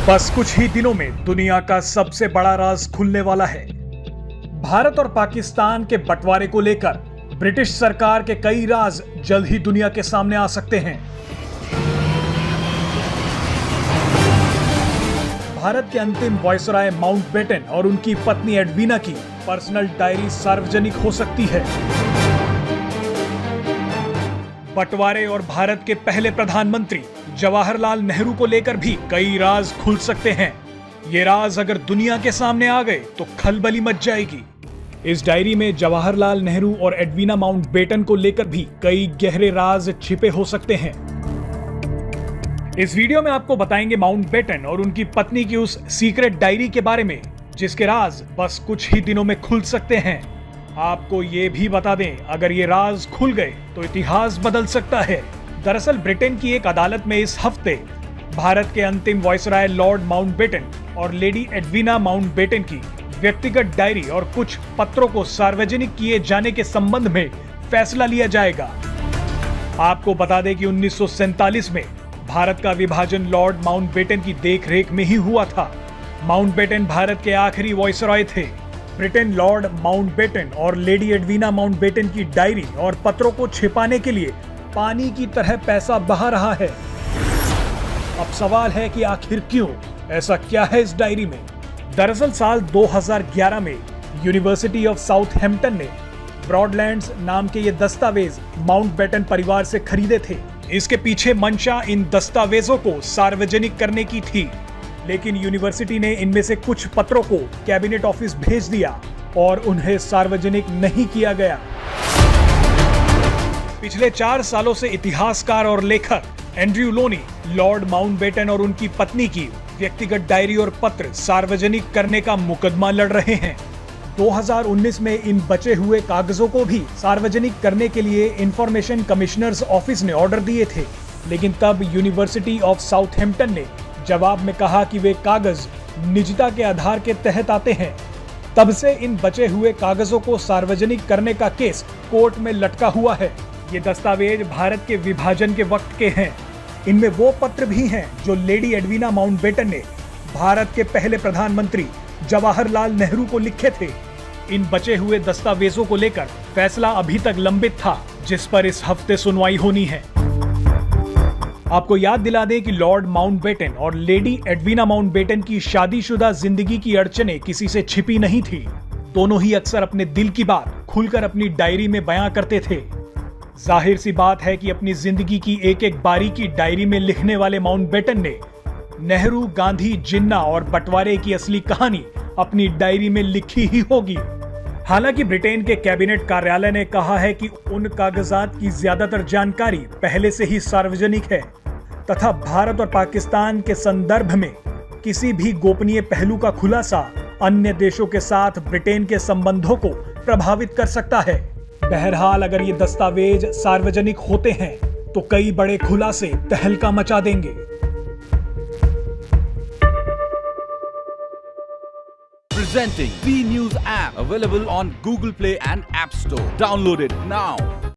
बस कुछ ही दिनों में दुनिया का सबसे बड़ा राज खुलने वाला है। भारत और पाकिस्तान के बंटवारे को लेकर ब्रिटिश सरकार के कई राज जल्द ही दुनिया के सामने आ सकते हैं। भारत के अंतिम वायसराय माउंटबेटन और उनकी पत्नी एडवीना की पर्सनल डायरी सार्वजनिक हो सकती है। बंटवारे और भारत के पहले प्रधानमंत्री जवाहरलाल नेहरू को लेकर भी कई राज खुल सकते हैं। ये राज अगर दुनिया के सामने आ गए तो खलबली मच जाएगी। इस डायरी में जवाहरलाल नेहरू और एडवीना माउंटबेटन को लेकर भी कई गहरे राज छिपे हो सकते हैं। इस वीडियो में आपको बताएंगे माउंटबेटन और उनकी पत्नी की उस सीक्रेट डायरी के बारे में जिसके राज बस कुछ ही दिनों में खुल सकते हैं। आपको ये भी बता दें, अगर ये राज खुल गए तो इतिहास बदल सकता है। दरअसल ब्रिटेन की एक अदालत में इस हफ्ते भारत के अंतिम वायसराय लॉर्ड माउंटबेटन और लेडी एडवीना माउंटबेटन की व्यक्तिगत डायरी और कुछ पत्रों को सार्वजनिक किए जाने के संबंध में फैसला लिया जाएगा। आपको बता दें कि 1947 में भारत का विभाजन लॉर्ड माउंटबेटन की देखरेख में ही हुआ था। माउंटबेटन भारत के आखिरी वायसराय थे। ब्रिटेन लॉर्ड माउंटबेटन और लेडी एडवीना माउंटबेटन की डायरी और पत्रों को छिपाने के लिए पानी की तरह पैसा बहा रहा है। अब सवाल है कि आखिर क्यों? ऐसा क्या है इस डायरी में? दरअसल साल 2011 में यूनिवर्सिटी ऑफ साउथहैम्पटन ने ब्रॉडलैंड्स नाम के ये दस्तावेज माउंटबेटन परिवार से खरीदे थे। इसके पीछे मंशा इन दस्तावेजों को सार्वजनिक करने की थी, लेकिन यूनिवर्सिटी ने इनमें से कुछ पत्रों को कैबिनेट ऑफिस भेज दिया और उन्हें सार्वजनिक नहीं किया गया। पिछले 4 सालों से इतिहासकार और लेखक एंड्रयू लोनी लॉर्ड माउंटबेटन और उनकी पत्नी की व्यक्तिगत डायरी और पत्र सार्वजनिक करने का मुकदमा लड़ रहे हैं। 2019 में इन बचे हुए कागजों को भी सार्वजनिक करने के लिए इंफॉर्मेशन कमिश्नर्स ऑफिस ने ऑर्डर दिए थे, लेकिन तब यूनिवर्सिटी ऑफ साउथहैम्पटन ने जवाब में कहा कि वे कागज निजता के आधार के तहत आते हैं। तब से इन बचे हुए कागजों को सार्वजनिक करने का केस कोर्ट में लटका हुआ है। ये दस्तावेज भारत के विभाजन के वक्त के हैं। इनमें वो पत्र भी हैं जो लेडी एडवीना माउंटबेटन ने भारत के पहले प्रधानमंत्री जवाहरलाल नेहरू को लिखे थे। इन बचे हुए दस्तावेजों को लेकर फैसला अभी तक लंबित था, जिस पर इस हफ्ते सुनवाई होनी है। आपको याद दिला दें कि लॉर्ड माउंटबेटन और लेडी एडवीना माउंटबेटन की शादीशुदा जिंदगी की अड़चनें किसी से छिपी नहीं थी। दोनों ही अक्सर अपने दिल की बात खुलकर अपनी डायरी में बयां करते थे। जाहिर सी बात है कि अपनी जिंदगी की एक एक बारीकी डायरी में लिखने वाले माउंटबेटन ने नेहरू, गांधी, जिन्ना और बंटवारे की असली कहानी अपनी डायरी में लिखी ही होगी। हालांकि ब्रिटेन के कैबिनेट कार्यालय ने कहा है कि उन कागजात की ज्यादातर जानकारी पहले से ही सार्वजनिक है तथा भारत और पाकिस्तान के संदर्भ में किसी भी गोपनीय पहलू का खुलासा अन्य देशों के साथ ब्रिटेन के संबंधों को प्रभावित कर सकता है। बहरहाल अगर ये दस्तावेज सार्वजनिक होते हैं तो कई बड़े खुलासे तहलका मचा देंगे। Presenting V News app, available on Google Play and App Store. Download it now.